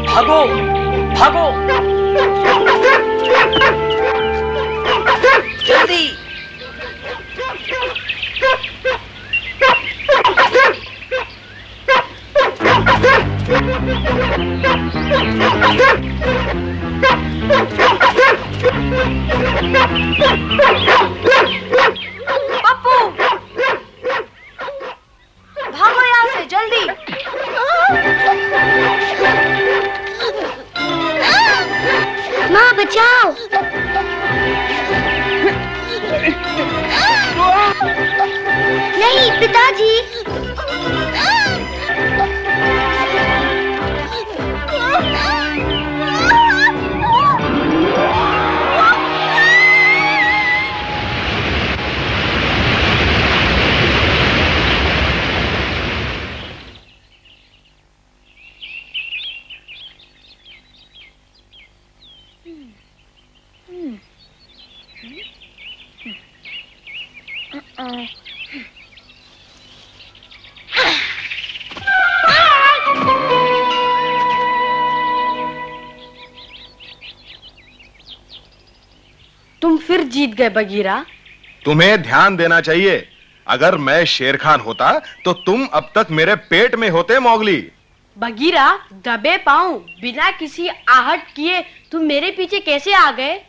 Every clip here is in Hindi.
भागो भागो जल्दी। पप्पू, भागो यहाँ से जल्दी। माँ बचाओ। नहीं पिताजी। तुम फिर जीत गए बगीरा। तुम्हें ध्यान देना चाहिए। अगर मैं शेर खान होता तो तुम अब तक मेरे पेट में होते मौगली। बगीरा, दबे पांव बिना किसी आहट किए तुम मेरे पीछे कैसे आ गए?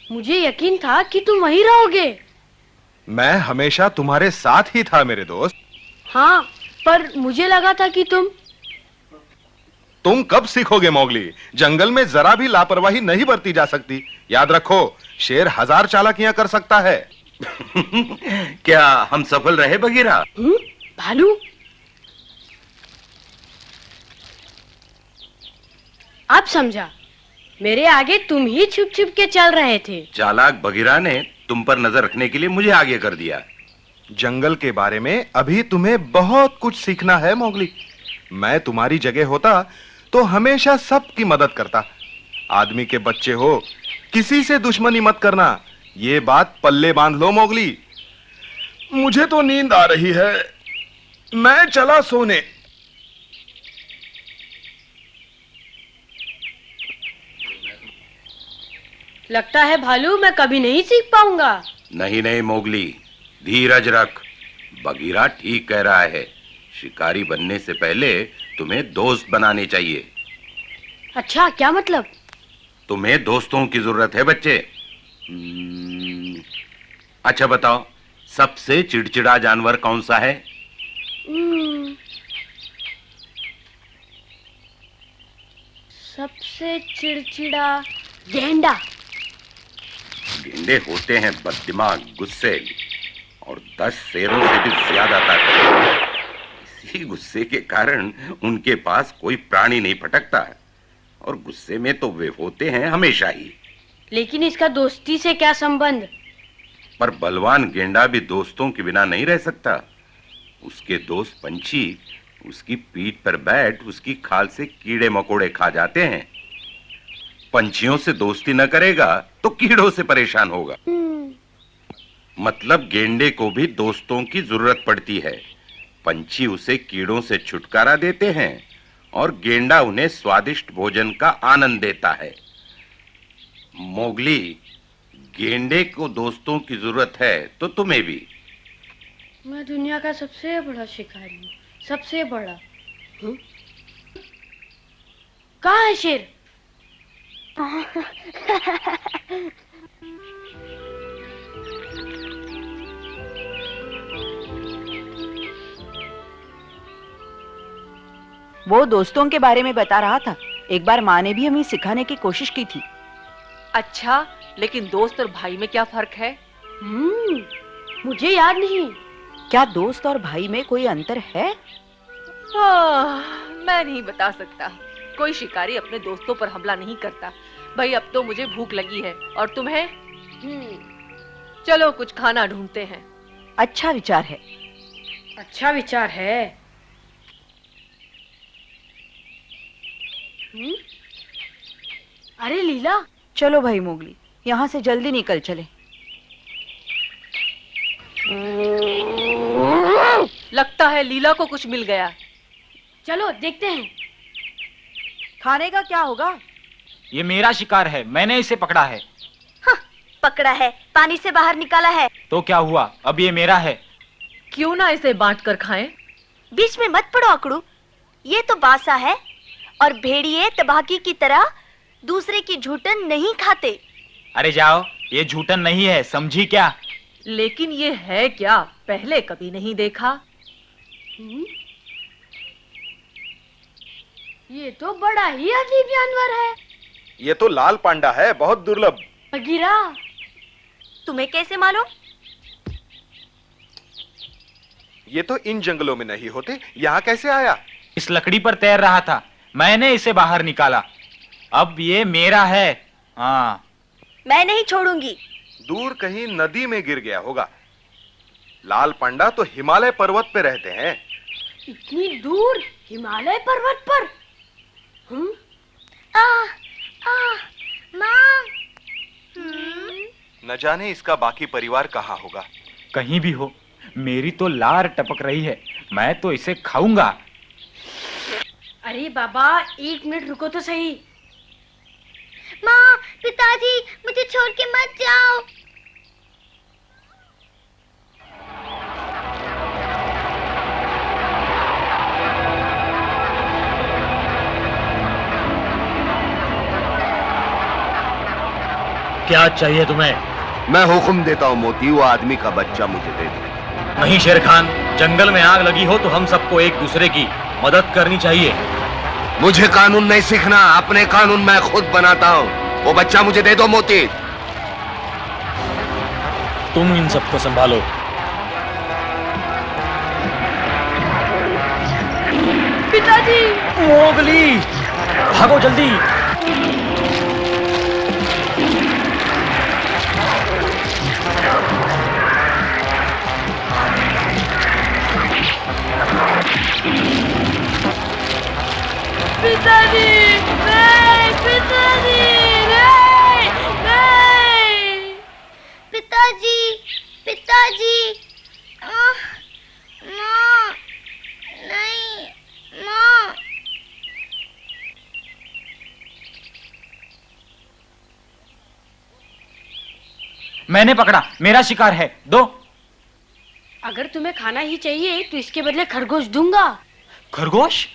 मुझे यकीन था कि तुम वहीं रहोगे। मैं हमेशा तुम्हारे साथ ही था मेरे दोस्त। हाँ, पर मुझे लगा था कि तुम कब सीखोगे मौगली? जंगल में जरा भी लापरवाही नहीं बरती जा सकती। याद रखो, शेर 1000 चालाकियां कर सकता है। क्या हम सफल रहे बगीरा? भालू, अब समझा। मेरे आगे तुम ही छुप छुप के चल रहे थे। चालाक बगीरा ने तुम पर नजर रखने के लिए मुझे आगे कर दिया। जंगल के बारे में अभी तुम्हें बहुत कुछ सीखना है मौगली। मैं तुम्हारी जगह होता तो हमेशा सबकी मदद करता। आदमी के बच्चे हो, किसी से दुश्मनी मत करना। ये बात पल्ले बांध लो मौगली। मुझे तो नींद आ रही है, मैं चला सोने। लगता है भालू मैं कभी नहीं सीख पाऊंगा। नहीं नहीं मोगली, धीरज रख। बगीरा ठीक कह रहा है। शिकारी बनने से पहले तुम्हें दोस्त बनाने चाहिए। अच्छा, क्या मतलब? तुम्हें दोस्तों की जरूरत है बच्चे। अच्छा बताओ, सबसे चिड़चिड़ा जानवर कौन सा है? सबसे चिड़चिड़ा गेंडा। गेंडे होते हैं बददिमाग, गुस्से और 10 शेरों से भी ज्यादा ताकत। इसी गुस्से के कारण उनके पास कोई प्राणी नहीं फटकता है, और गुस्से में तो वे होते हैं हमेशा ही। लेकिन इसका दोस्ती से क्या संबंध? पर बलवान गेंडा भी दोस्तों के बिना नहीं रह सकता। उसके दोस्त पंछी उसकी पीठ पर बैठ उसकी खाल से कीड़े मकोड़े खा जाते हैं। पंछियों से दोस्ती न करेगा तो कीड़ों से परेशान होगा। मतलब गेंडे को भी दोस्तों की जरूरत पड़ती है। पंछी उसे कीड़ों से छुटकारा देते हैं और गेंडा उन्हें स्वादिष्ट भोजन का आनंद देता है। मोगली, गेंडे को दोस्तों की जरूरत है तो तुम्हें भी। मैं दुनिया का सबसे बड़ा शिकारी हूँ, सबसे बड़ा। कहाँ है शेर? वो दोस्तों के बारे में बता रहा था। एक बार माँ ने भी हमें सिखाने की कोशिश की थी। अच्छा, लेकिन दोस्त और भाई में क्या फर्क है? मुझे याद नहीं। क्या दोस्त और भाई में कोई अंतर है? मैं नहीं बता सकता। कोई शिकारी अपने दोस्तों पर हमला नहीं करता। भाई, अब तो मुझे भूख लगी है, और तुम्हें? चलो कुछ खाना ढूंढते हैं। अच्छा विचार है। अच्छा विचार है। अरे लीला, चलो भाई मोगली, यहाँ से जल्दी निकल चले। लगता है लीला को कुछ मिल गया। चलो देखते हैं। खाने का क्या होगा? ये मेरा शिकार है, मैंने इसे पकड़ा है। हाँ, पकड़ा है, पानी से बाहर निकाला है। तो क्या हुआ, अब ये मेरा है। क्यों ना इसे बांट कर खाएं? बीच में मत पड़ो अकड़ू, ये तो बासा है और भेड़िए तबाकी की तरह दूसरे की झूठन नहीं खाते। अरे जाओ, ये झूठन नहीं है, समझी क्या? लेकिन ये है क्या, पहले कभी नहीं देखा। ये तो बड़ा ही अजीब जानवर है। ये तो लाल पांडा है, बहुत दुर्लभ। बगीरा, तुम्हें कैसे मालूम? ये तो इन जंगलों में नहीं होते, यहाँ कैसे आया? इस लकड़ी पर तैर रहा था, मैंने इसे बाहर निकाला, अब ये मेरा है। हाँ, मैं नहीं छोड़ूंगी। दूर कहीं नदी में गिर गया होगा। लाल पांडा तो हिमालय पर्वत पे रहते हैं। इतनी दूर हिमालय पर्वत पर? माँ। न जाने इसका बाकी परिवार कहाँ होगा। कहीं भी हो, मेरी तो लार टपक रही है, मैं तो इसे खाऊंगा। अरे बाबा, 1 मिनट रुको तो सही। माँ, पिताजी, मुझे छोड़ के मत जाओ। क्या चाहिए तुम्हें? मैं हुक्म देता हूँ मोती, वो आदमी का बच्चा मुझे दे दे। नहीं शेर खान, जंगल में आग लगी हो तो हम सबको एक दूसरे की मदद करनी चाहिए। मुझे कानून नहीं सीखना, अपने कानून मैं खुद बनाता हूँ। वो बच्चा मुझे दे दो मोती। तुम इन सबको संभालो। पिताजी! मोगली, भागो जल्दी। पिताजी! नहीं! पिताजी! नहीं! नहीं! पिताजी, पिताजी। माँ, नहीं, माँ। मैंने पकड़ा, मेरा शिकार है, दो। अगर तुम्हें खाना ही चाहिए तो इसके बदले खरगोश दूंगा। खरगोश?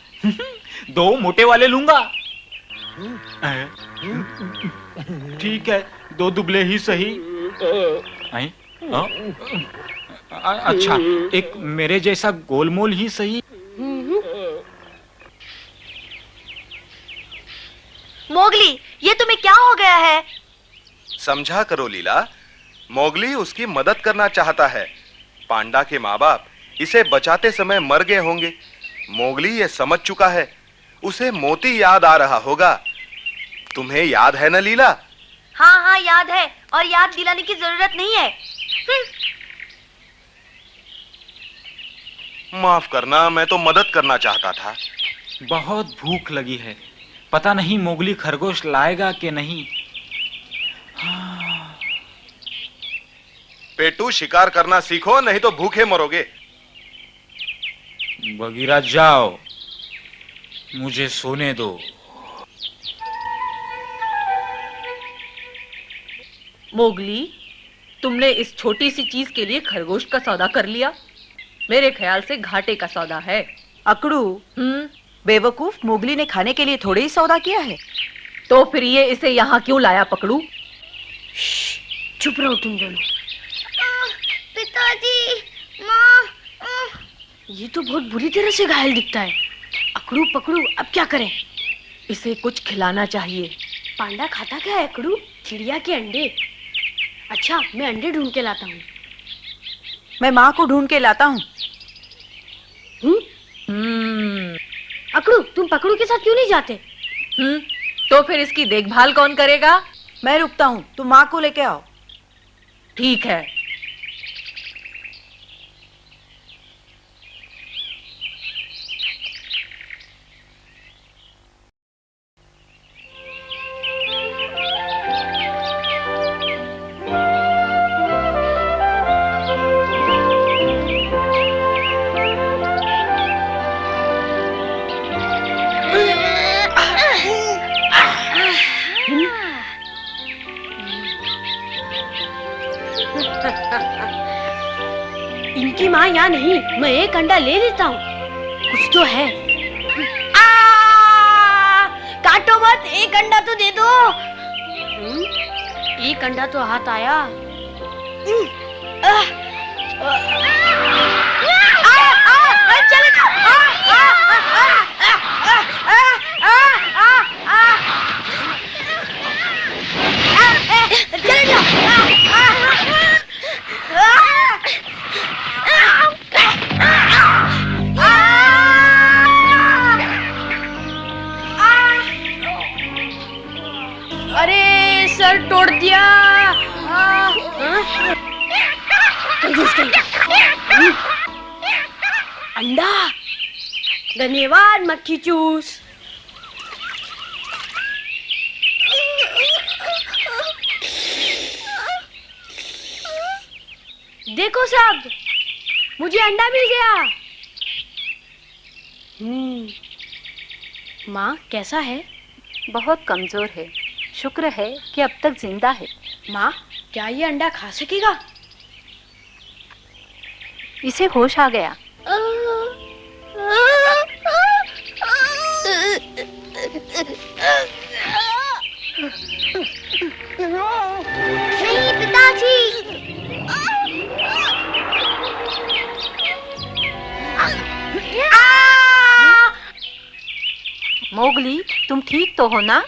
दो मोटे वाले लूंगा। ठीक है, 2 दुबले ही सही। अच्छा, एक मेरे जैसा गोलमोल ही सही। मोगली, ये तुम्हें क्या हो गया है? समझा करो लीला, मोगली उसकी मदद करना चाहता है। पांडा के माँ बाप इसे बचाते समय मर गए होंगे। मोगली ये समझ चुका है, उसे मोती याद आ रहा होगा। तुम्हें याद है ना लीला? हाँ हाँ, याद है, और याद दिलाने की जरूरत नहीं है। माफ करना, मैं तो मदद करना चाहता था। बहुत भूख लगी है, पता नहीं मोगली खरगोश लाएगा कि नहीं। पेटू, शिकार करना सीखो, नहीं तो भूखे मरोगे। बगीरा जाओ, मुझे सोने दो। मोगली, तुमने इस छोटी सी चीज के लिए खरगोश का सौदा कर लिया? मेरे ख्याल से घाटे का सौदा है। अकड़ू, बेवकूफ, मोगली ने खाने के लिए थोड़े ही सौदा किया है। तो फिर ये इसे यहाँ क्यों लाया पकड़ू? चुप रहो तुम दोनों। पिताजी, माँ। ये तो बहुत बुरी तरह से घायल दिखता है। अकड़ू पकड़ू, अब क्या करें? इसे कुछ खिलाना चाहिए। पांडा खाता क्या है अकड़ू? चिड़िया के अंडे। अच्छा, मैं अंडे ढूंढ के लाता हूँ। मैं माँ को ढूंढ के लाता हूँ। अकड़ू, तुम पकड़ू के साथ क्यों नहीं जाते? तो फिर इसकी देखभाल कौन करेगा? मैं रुकता हूँ, तुम माँ को लेके आओ। ठीक है। यहाँ नहीं, मैं एक अंडा ले लेता हूँ, कुछ तो है। काटो मत, एक अंडा तो दे दो। एक अंडा तो हाथ आया। चले अरे सर तोड़ दिया। अंडा, धन्यवाद मक्खी चूस। देखो साहब, मुझे अंडा मिल गया। माँ कैसा है? बहुत कमजोर है, शुक्र है कि अब तक जिंदा है। माँ, क्या ये अंडा खा सकेगा? इसे होश आ गया। नहीं पिताजी। मोगली, तुम ठीक तो हो ना?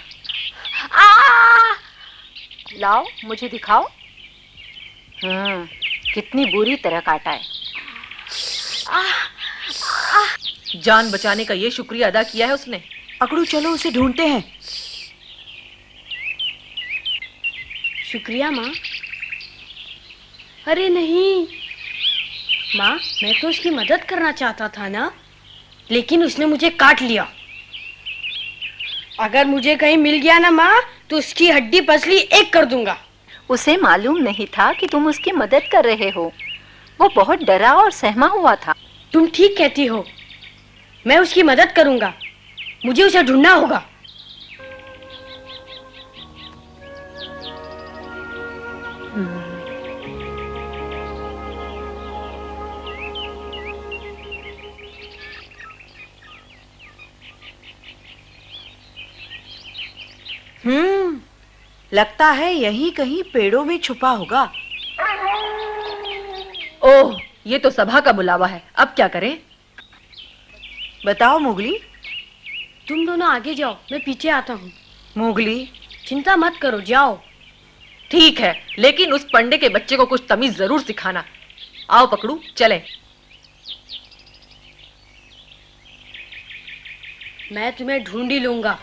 लाओ मुझे दिखाओ। कितनी बुरी तरह काटा है। जान बचाने का ये शुक्रिया अदा किया है उसने। अकड़ू चलो उसे ढूंढते हैं। शुक्रिया माँ। अरे नहीं माँ, मैं तो उसकी मदद करना चाहता था ना, लेकिन उसने मुझे काट लिया। अगर मुझे कहीं मिल गया ना माँ, तो उसकी हड्डी पसली एक कर दूंगा। उसे मालूम नहीं था कि तुम उसकी मदद कर रहे हो। वो बहुत डरा और सहमा हुआ था। तुम ठीक कहती हो, मैं उसकी मदद करूंगा। मुझे उसे ढूंढना होगा। लगता है यहीं कहीं पेड़ों में छुपा होगा। ओह, ये तो सभा का बुलावा है। अब क्या करें? बताओ मोगली। तुम दोनों आगे जाओ, मैं पीछे आता हूँ। मोगली, चिंता मत करो, जाओ। ठीक है, लेकिन उस पंडे के बच्चे को कुछ तमीज जरूर सिखाना। आओ पकड़ू, चलें। मैं तुम्हें ढूंढ ही लूंगा।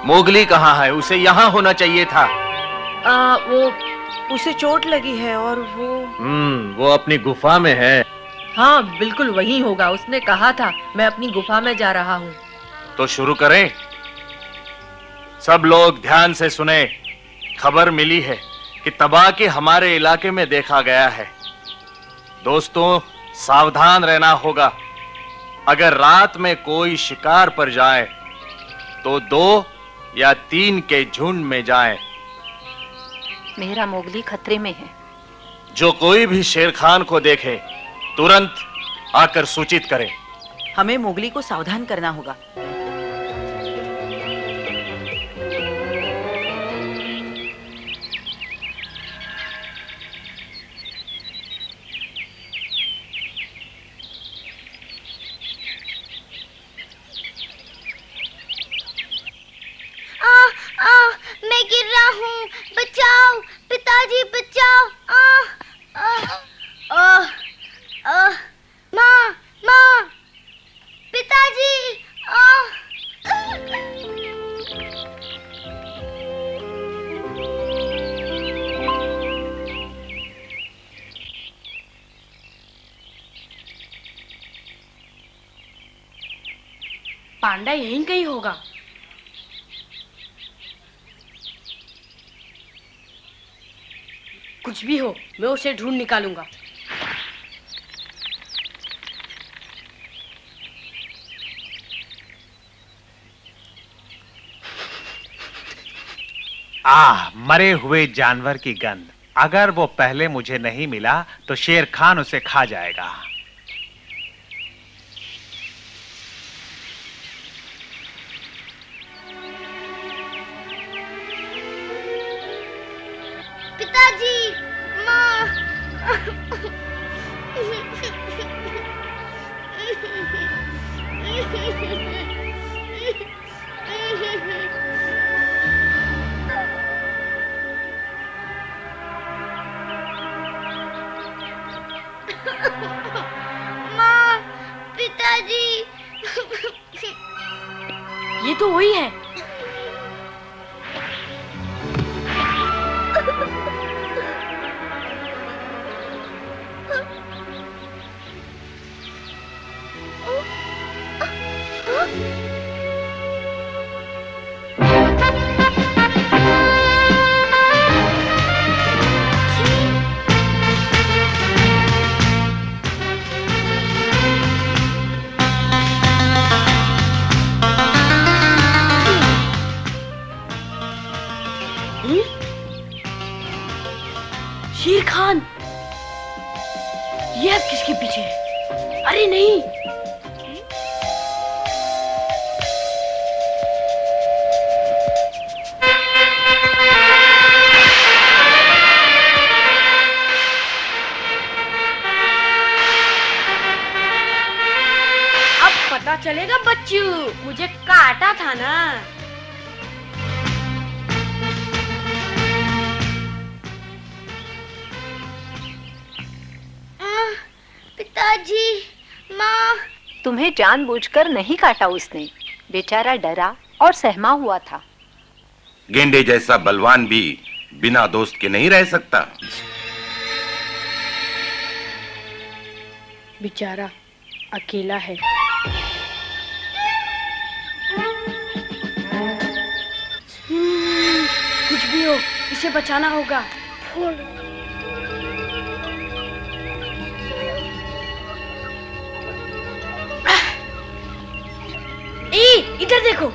मोगली कहाँ है? उसे यहाँ होना चाहिए था। वो उसे चोट लगी है और वो अपनी गुफा में है। हाँ, बिल्कुल वही होगा। उसने कहा था मैं अपनी गुफा में जा रहा हूँ। तो शुरू करें। सब लोग ध्यान से सुने। खबर मिली है कि तबाकी हमारे इलाके में देखा गया है। दोस्तों, सावधान रहना होगा। अगर रात में कोई शिकार पर जाए तो 2 या 3 के झुंड में जाएं। मेरा मोगली खतरे में है। जो कोई भी शेर खान को देखे तुरंत आकर सूचित करे। हमें मोगली को सावधान करना होगा। मैं गिर रहा हूँ, बचाओ पिताजी, बचाओ। माँ, माँ, पिताजी। पांडा यहीं कहीं होगा। कुछ भी हो, मैं उसे ढूंढ निकालूंगा। मरे हुए जानवर की गंध। अगर वो पहले मुझे नहीं मिला तो शेर खान उसे खा जाएगा। पिताजी, माँ। माँ, पिताजी। ये तो वही है। शेर खान, ये अब किसके पीछे है? अरे नहीं, अब पता चलेगा बच्चू, मुझे काटा था ना। पिताजी, माँ। तुम्हें जानबूझकर नहीं काटा उसने, बेचारा डरा और सहमा हुआ था। गेंडे जैसा बलवान भी बिना दोस्त के नहीं रह सकता। बेचारा अकेला है। कुछ भी हो, इसे बचाना होगा। इधर देखो।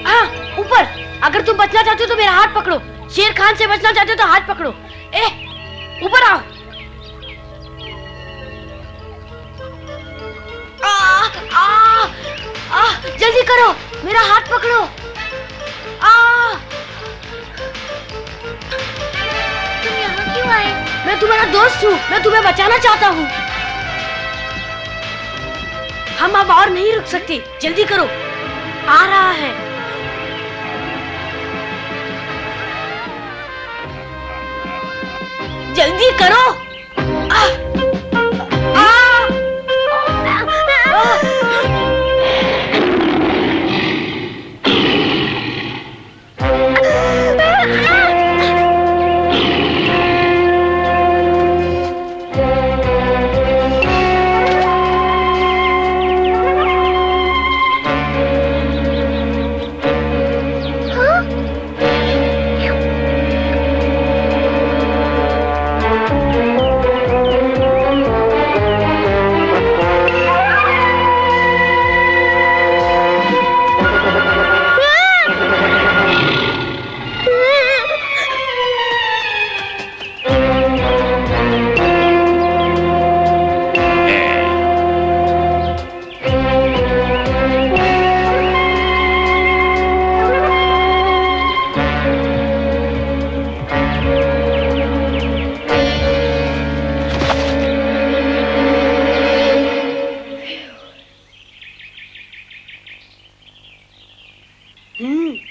हाँ, ऊपर। अगर तुम बचना चाहते हो तो मेरा हाथ पकड़ो। शेर खान से बचना चाहते हो तो हाथ पकड़ो। ऊपर आओ। जल्दी करो, मेरा हाथ पकड़ो। तुम यहाँ क्यों आए? मैं तुम्हारा दोस्त हूँ, मैं तुम्हें बचाना चाहता हूँ। हम अब और नहीं रुक सकते, जल्दी करो, आ रहा है। जल्दी करो।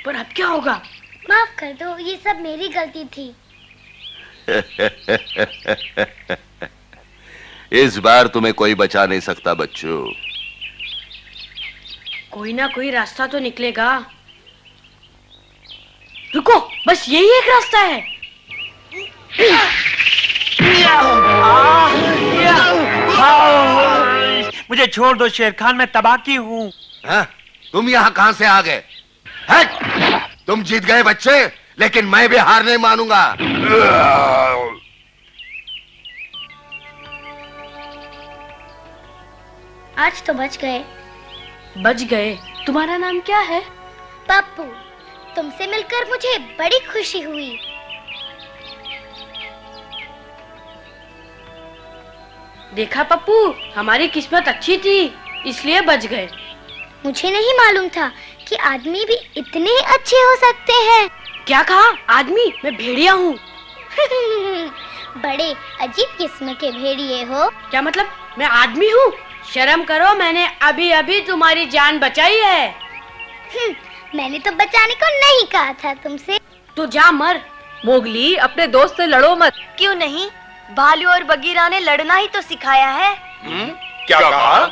पर अब क्या होगा? माफ कर दो, ये सब मेरी गलती थी। इस बार तुम्हें कोई बचा नहीं सकता बच्चों। कोई ना कोई रास्ता तो निकलेगा। रुको, बस यही एक रास्ता है। मुझे छोड़ दो शेर खान, मैं तबाकी हूँ। तुम यहाँ कहाँ से आ गए? तुम जीत गए बच्चे, लेकिन मैं भी हार नहीं मानूंगा। आज तो बच गए। बच गए? तुम्हारा नाम क्या है? पप्पू, तुमसे मिलकर मुझे बड़ी खुशी हुई। देखा पप्पू, हमारी किस्मत अच्छी थी, इसलिए बच गए। मुझे नहीं मालूम था कि आदमी भी इतने अच्छे हो सकते हैं। क्या कहा? आदमी? मैं भेड़िया हूँ। बड़े अजीब किस्म के भेड़िए हो। क्या मतलब? मैं आदमी हूँ? शर्म करो, मैंने अभी अभी तुम्हारी जान बचाई है। मैंने तो बचाने को नहीं कहा था तुमसे। तो जा मर। मोगली, अपने दोस्त से लड़ो मत। क्यों नहीं, भालू और बगीरा ने लड़ना ही तो सिखाया है। क्या कहा?